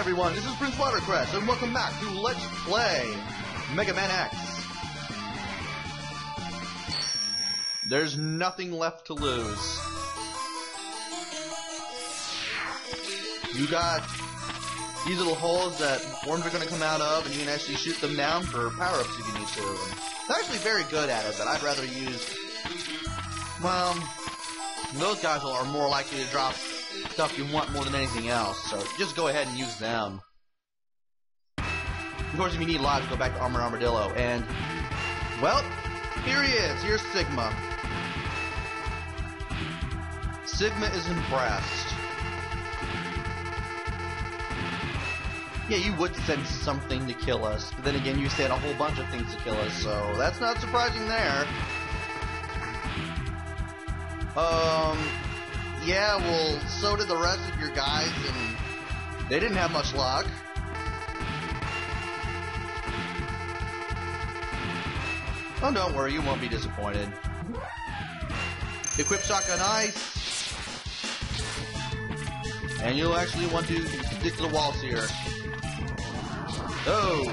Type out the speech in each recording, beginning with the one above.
everyone, this is Prince Watercrest, and welcome back to Let's Play Mega Man X. There's nothing left to lose. You got these little holes that worms are going to come out of, and you can actually shoot them down for power-ups if you need to. And they're actually very good at it, but I'd rather use... well, those guys are more likely to drop stuff you want more than anything else, so just go ahead and use them. Of course, if you need lives, go back to Armored Armadillo, and, well, here he is. Here's Sigma. Sigma is impressed. Yeah, you would send something to kill us, but then again, you sent a whole bunch of things to kill us, so that's not surprising there. Yeah, well, so did the rest of your guys, and they didn't have much luck. Oh, don't worry, you won't be disappointed. Equip Shotgun Ice, and you'll actually want to stick to the walls here. Oh,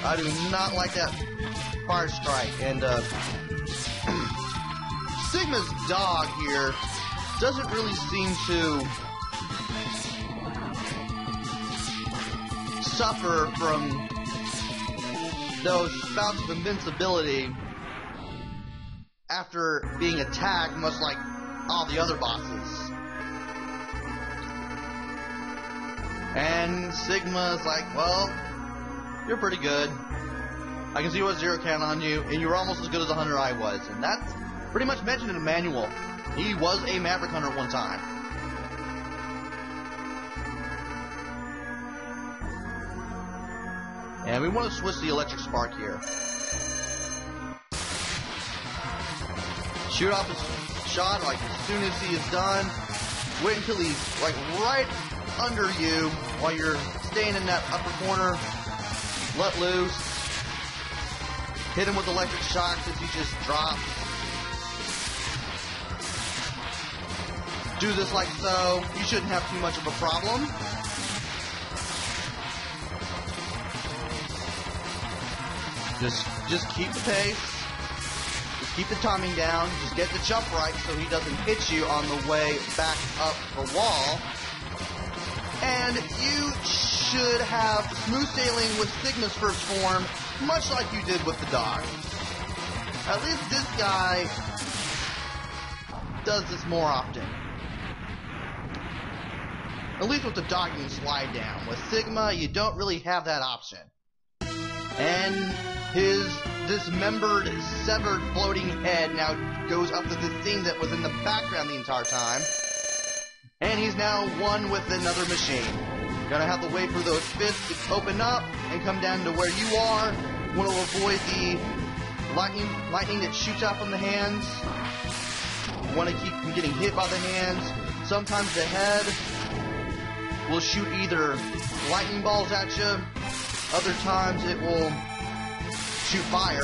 I do not like that fire strike, and Sigma's dog here doesn't really seem to suffer from those bouts of invincibility after being attacked, much like all the other bosses. And Sigma's like, well, you're pretty good. I can see what zero count on you, and you're almost as good as the hunter I was. And that's pretty much mentioned in the manual. He was a Maverick Hunter at one time. And we want to switch the electric spark here. Shoot off his shot like as soon as he is done. Wait until he's like right under you while you're staying in that upper corner. Let loose. Hit him with electric shock since he just dropped. Do this like so. You shouldn't have too much of a problem. Just keep the pace. Just keep the timing down. Just get the jump right so he doesn't hit you on the way back up the wall. And you should have smooth sailing with Sigma's first form, much like you did with the dog. At least this guy does this more often. At least with the dog you can slide down. With Sigma, you don't really have that option. And his dismembered, severed, floating head now goes up to this thing that was in the background the entire time. And he's now one with another machine. You're gonna have to wait for those fists to open up and come down to where you are. You want to avoid the lightning that shoots out from the hands. You want to keep from getting hit by the hands. Sometimes the head will shoot either lightning balls at you. Other times it will shoot fire.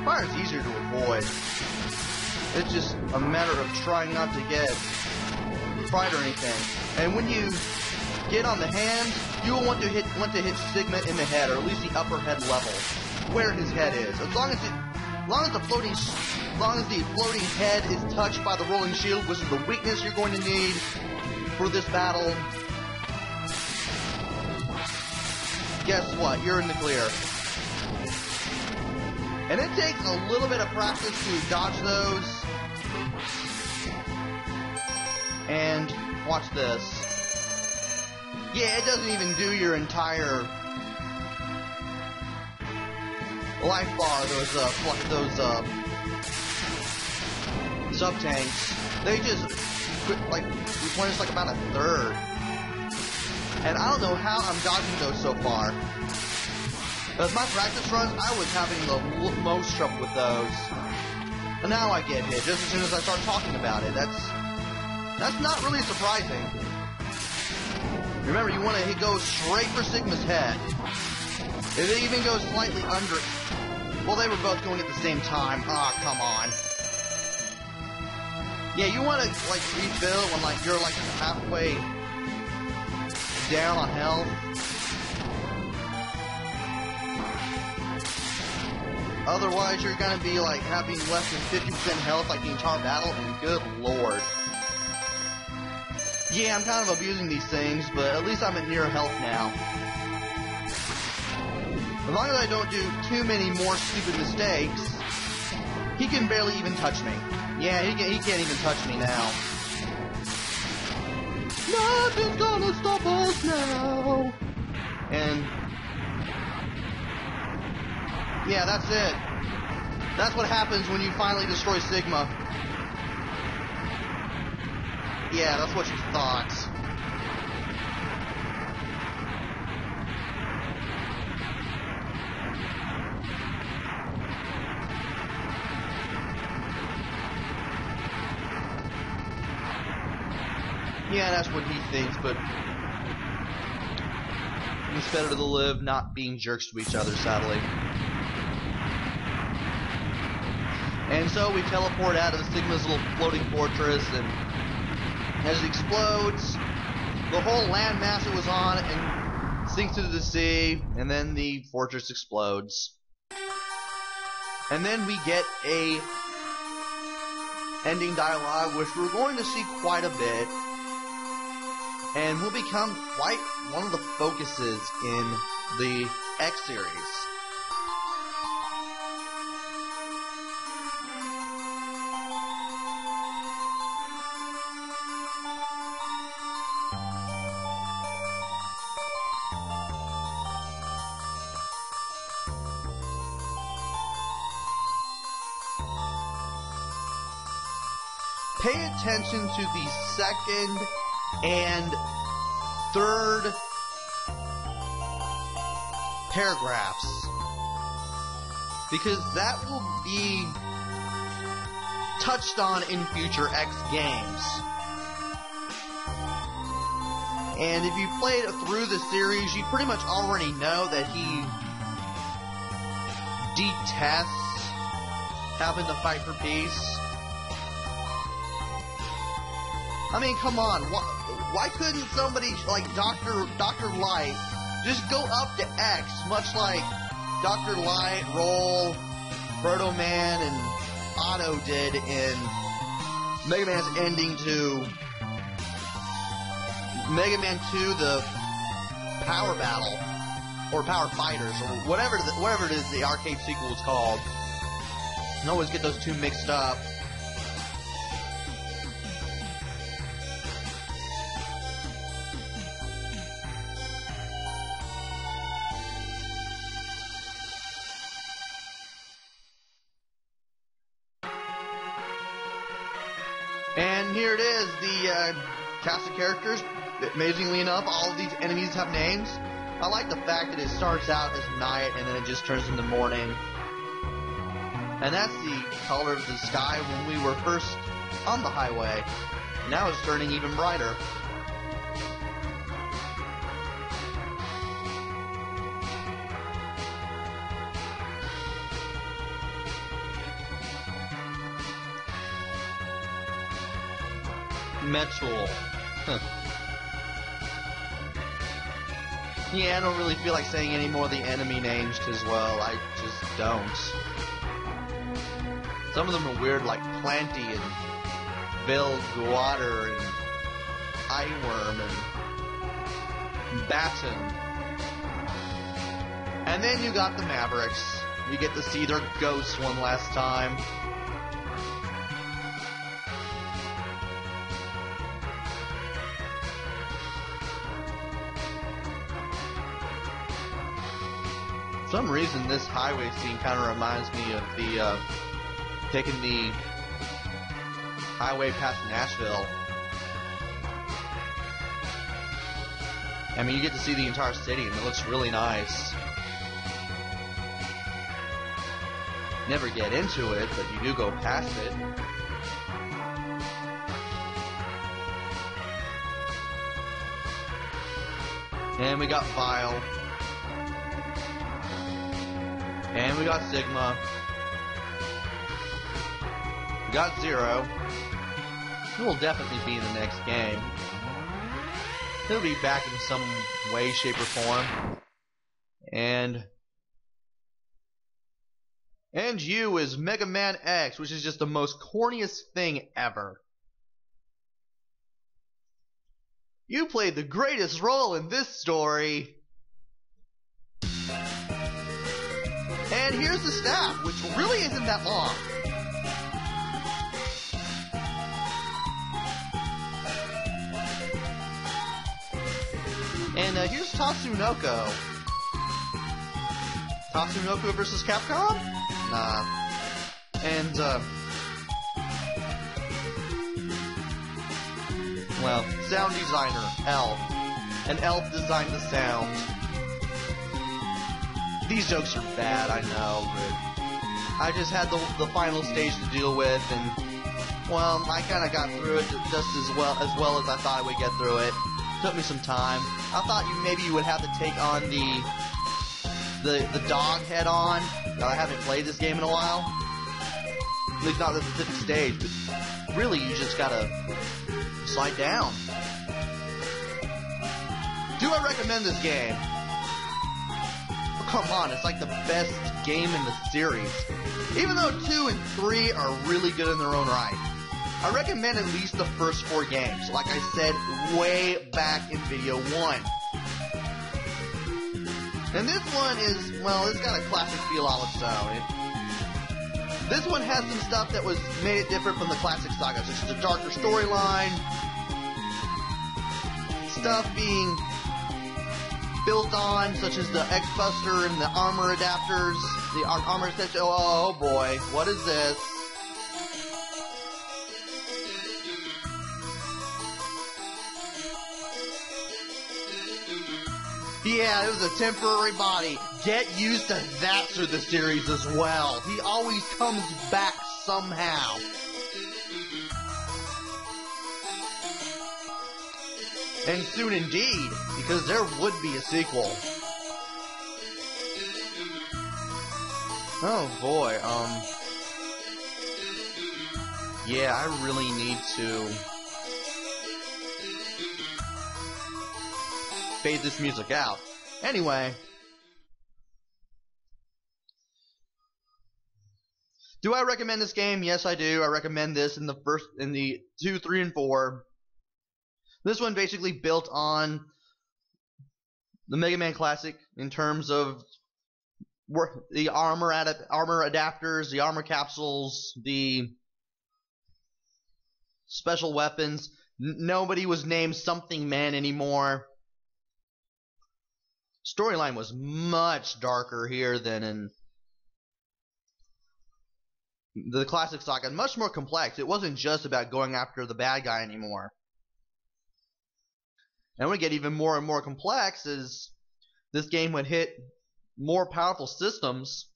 Fire is easier to avoid. It's just a matter of trying not to get fried or anything. And when you get on the hands, you will want to hit Sigma in the head, or at least the upper head level, where his head is. As long as the floating head is touched by the rolling shield, which is the weakness you're going to need for this battle. Guess what? You're in the clear. And it takes a little bit of practice to dodge those. And watch this. Yeah, it doesn't even do your entire life bar, those sub-tanks. They just replenish like about a third. And I don't know how I'm dodging those so far. Because my practice runs, I was having the most trouble with those. And now I get hit just as soon as I start talking about it. That's not really surprising. Remember, you want to go straight for Sigma's head. If it even goes slightly under it. Well, they were both going at the same time. Ah, come on. Yeah, you want to like refill when like you're like halfway down on health. Otherwise, you're gonna be like having less than 50% health like the entire battle, and good lord. Yeah, I'm kind of abusing these things, but at least I'm at near health now. As long as I don't do too many more stupid mistakes, he can barely even touch me. Yeah, he can't even touch me now. Nothing's gonna stop us now. And yeah, that's it. That's what happens when you finally destroy Sigma. Yeah, that's what you thought. Yeah, that's what he thinks, but it's better to live not being jerks to each other, sadly. And so we teleport out of the Sigma's little floating fortress, and as it explodes, the whole land mass it was on and sinks into the sea, and then the fortress explodes. And then we get a ending dialogue, which we're going to see quite a bit, and will become quite one of the focuses in the X series. Pay attention to the second and third paragraphs, because that will be touched on in future X games. And if you played through the series, you pretty much already know that he detests having to fight for peace. I mean, come on, why couldn't somebody like Dr. Light just go up to X, much like Dr. Light, Roll, Proto Man, and Otto did in Mega Man's ending to Mega Man 2, the Power Battle, or Power Fighters, or whatever it is the arcade sequel is called. I always get those two mixed up. And here it is, the cast of characters. Amazingly enough, all of these enemies have names. I like the fact that it starts out as night and then it just turns into morning. And that's the color of the sky when we were first on the highway. Now it's turning even brighter. Metal. Huh. Yeah, I don't really feel like saying any more of the enemy names, because, well, I just don't. Some of them are weird, like Planty and Velguater and Eyeworm and Batten. And then you got the Mavericks. You get to see their ghosts one last time. For some reason, this highway scene kind of reminds me of the taking the highway past Nashville. I mean, you get to see the entire city, and it looks really nice. Never get into it, but you do go past it. And we got Vile. And we got Sigma. We got Zero. He will definitely be in the next game. He'll be back in some way, shape, or form. And you is Mega Man X, which is just the most corniest thing ever. You played the greatest role in this story. And here's the staff, which really isn't that long. And here's Tatsunoko. Tatsunoko versus Capcom? Nah. And, well, sound designer, Elf. And Elf designed the sound. These jokes are bad, I know, but I just had the final stage to deal with, and, well, I kind of got through it just as well as I thought I would get through it. Took me some time. I thought maybe you would have to take on the dog head on. I haven't played this game in a while. At least not the specific stage, but really you just gotta slide down. Do I recommend this game? Oh, come on, it's like the best game in the series. Even though 2 and 3 are really good in their own right. I recommend at least the first 4 games, like I said way back in video 1. And this one is, well, it's got a classic feel all its own. This one has some stuff that made it different from the classic saga, such as a darker storyline, stuff being built on, such as the X-Buster and the armor adapters, the armor extension. Oh boy, what is this? Yeah, it was a temporary body. Get used to that through the series as well. He always comes back somehow. And soon indeed, because there would be a sequel. Oh boy, yeah, I really need to fade this music out. Anyway, do I recommend this game? Yes, I do. I recommend this in the 2, 3, and 4. This one basically built on the Mega Man Classic in terms of the armor adapters, the armor capsules, the special weapons. Nobody was named Something Man anymore. Storyline was much darker here than in the classic saga, much more complex. It wasn't just about going after the bad guy anymore. And when it get even more and more complex as this game would hit more powerful systems,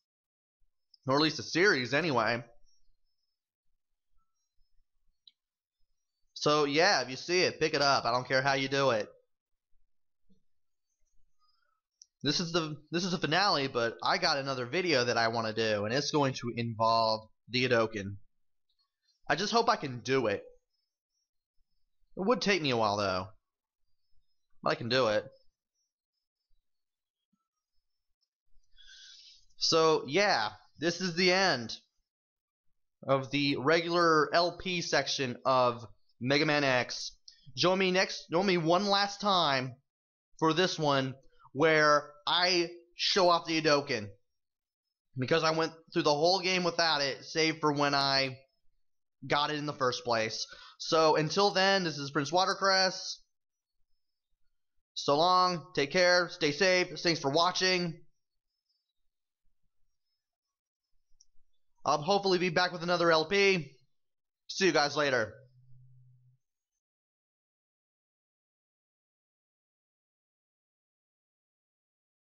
or at least a series anyway. So yeah, if you see it, pick it up. I don't care how you do it. This is the finale, but I got another video that I want to do, and it's going to involve the Hadoken. I just hope I can do it. It would take me a while though, but I can do it. So yeah, this is the end of the regular LP section of Mega Man X. Join me one last time for this one, where I show off the Hadoken, because I went through the whole game without it, save for when I got it in the first place. So until then, this is Prince Watercress. So long, take care, stay safe, thanks for watching. I'll hopefully be back with another LP. See you guys later.